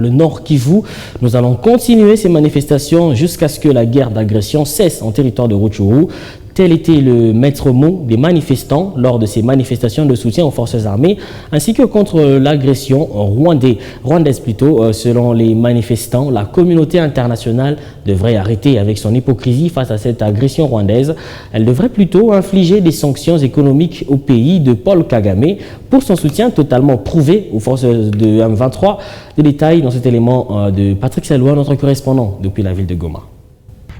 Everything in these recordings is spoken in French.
Le Nord Kivu, nous allons continuer ces manifestations jusqu'à ce que la guerre d'agression cesse en territoire de Rutshuru. Tel était le maître mot des manifestants lors de ces manifestations de soutien aux forces armées, ainsi que contre l'agression rwandaise plutôt. Selon les manifestants, la communauté internationale devrait arrêter avec son hypocrisie face à cette agression rwandaise. Elle devrait plutôt infliger des sanctions économiques au pays de Paul Kagame pour son soutien totalement prouvé aux forces de M23. Des détails dans cet élément de Patrick Saloua, notre correspondant depuis la ville de Goma.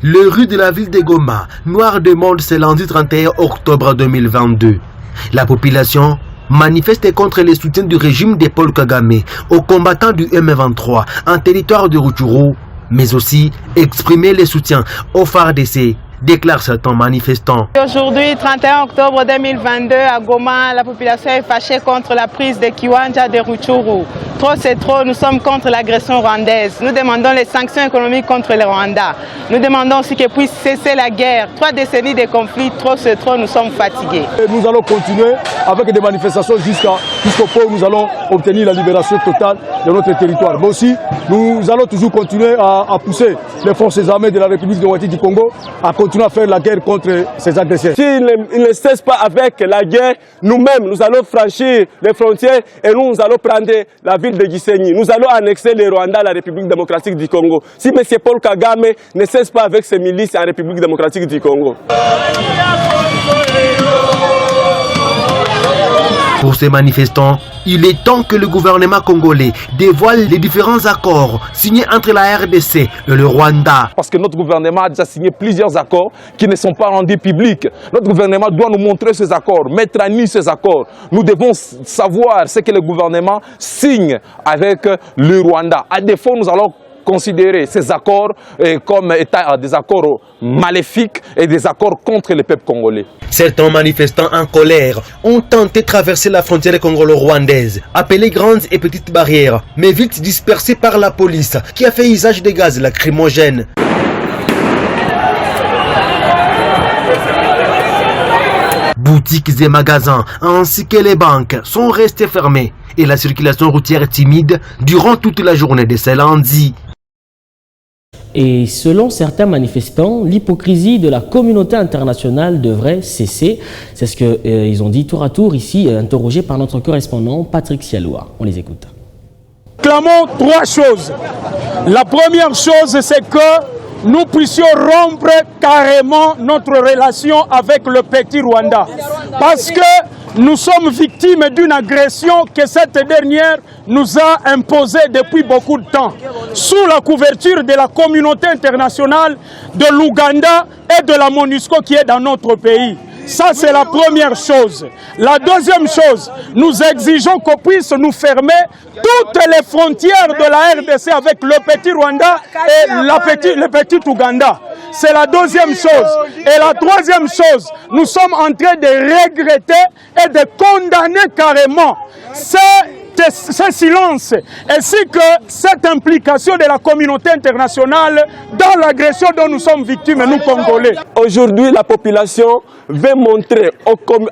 Le rue de la ville de Goma, noir de monde ce lundi 31 octobre 2022. La population manifeste contre le soutien du régime de Paul Kagame aux combattants du M23 en territoire de Rutshuru, mais aussi exprimer le soutien aux FARDC, déclare certains manifestants. Aujourd'hui, 31 octobre 2022, à Goma, la population est fâchée contre la prise de Kiwanja de Rutshuru. Trop c'est trop, nous sommes contre l'agression rwandaise. Nous demandons les sanctions économiques contre le Rwanda. Nous demandons aussi que puisse cesser la guerre. 3 décennies de conflits, trop c'est trop, nous sommes fatigués. Et nous allons continuer avec des manifestations jusqu'au point où nous allons obtenir la libération totale de notre territoire. Mais aussi, nous allons toujours continuer à pousser les forces armées de la République démocratique du Congo à continuer à faire la guerre contre ces agresseurs. S'ils ne cessent pas avec la guerre, nous-mêmes, nous allons franchir les frontières et nous allons prendre la ville de Gisenyi. Nous allons annexer le Rwanda à la République démocratique du Congo. Si M. Paul Kagame ne cesse pas avec ses milices en République démocratique du Congo. Pour ces manifestants, il est temps que le gouvernement congolais dévoile les différents accords signés entre la RDC et le Rwanda. Parce que notre gouvernement a déjà signé plusieurs accords qui ne sont pas rendus publics. Notre gouvernement doit nous montrer ces accords, mettre à nu ces accords. Nous devons savoir ce que le gouvernement signe avec le Rwanda. À défaut, nous allons considérer ces accords comme étant des accords maléfiques et des accords contre le peuple congolais. Certains manifestants en colère ont tenté de traverser la frontière congolo-rwandaise, appelée Grandes et Petites Barrières, mais vite dispersés par la police qui a fait usage des gaz lacrymogènes. Boutiques et magasins ainsi que les banques sont restés fermés et la circulation routière est timide durant toute la journée de ce lundi. Et selon certains manifestants, l'hypocrisie de la communauté internationale devrait cesser. C'est ce qu'ils ont dit tour à tour ici, interrogé par notre correspondant Patrick Saloua. On les écoute. Clamons 3 choses. La première chose, c'est que nous puissions rompre carrément notre relation avec le petit Rwanda. Parce que nous sommes victimes d'une agression que cette dernière nous a imposée depuis beaucoup de temps. Sous la couverture de la communauté internationale, de l'Ouganda et de la MONUSCO qui est dans notre pays. Ça, c'est la première chose. La deuxième chose, nous exigeons qu'on puisse nous fermer toutes les frontières de la RDC avec le petit Rwanda et le petit Ouganda. C'est la deuxième chose. Et la troisième chose, nous sommes en train de regretter et de condamner carrément ce silence, ainsi que cette implication de la communauté internationale dans l'agression dont nous sommes victimes, nous Congolais. Aujourd'hui, la population veut montrer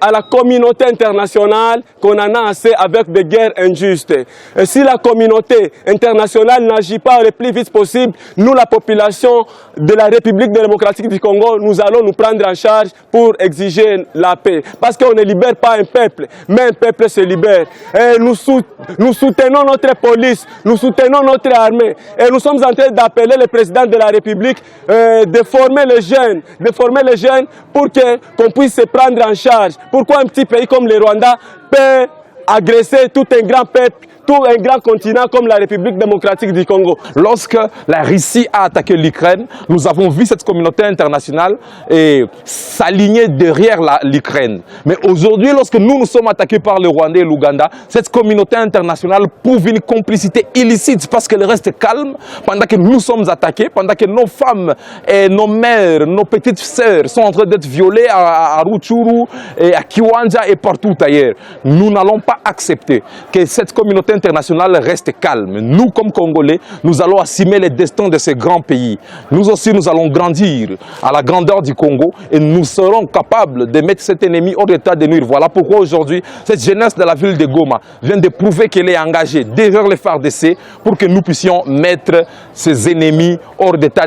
à la communauté internationale qu'on en a assez avec des guerres injustes. Et si la communauté internationale n'agit pas le plus vite possible, nous, la population de la République démocratique du Congo, nous allons nous prendre en charge pour exiger la paix. Parce qu'on ne libère pas un peuple, mais un peuple se libère. Et nous soutenons notre police, nous soutenons notre armée. Et nous sommes en train d'appeler le président de la République de former les jeunes pour qu'on puisse se prendre en charge. Pourquoi un petit pays comme le Rwanda peut agresser tout un grand peuple, tout un grand continent comme la République démocratique du Congo? Lorsque la Russie a attaqué l'Ukraine, nous avons vu cette communauté internationale s'aligner derrière l'Ukraine. Mais aujourd'hui, lorsque nous sommes attaqués par le Rwanda et l'Ouganda, cette communauté internationale prouve une complicité illicite parce qu'elle reste calme pendant que nous sommes attaqués, pendant que nos femmes et nos mères, nos petites sœurs sont en train d'être violées à Rutshuru, et à Kiwanja et partout ailleurs. Nous n'allons pas accepter que cette communauté internationale reste calme. Nous, comme Congolais, nous allons assumer les destins de ces grands pays. Nous aussi, nous allons grandir à la grandeur du Congo et nous serons capables de mettre cet ennemi hors d'état de nuire. Voilà pourquoi aujourd'hui, cette jeunesse de la ville de Goma vient de prouver qu'elle est engagée derrière les FARDC pour que nous puissions mettre ces ennemis hors d'état de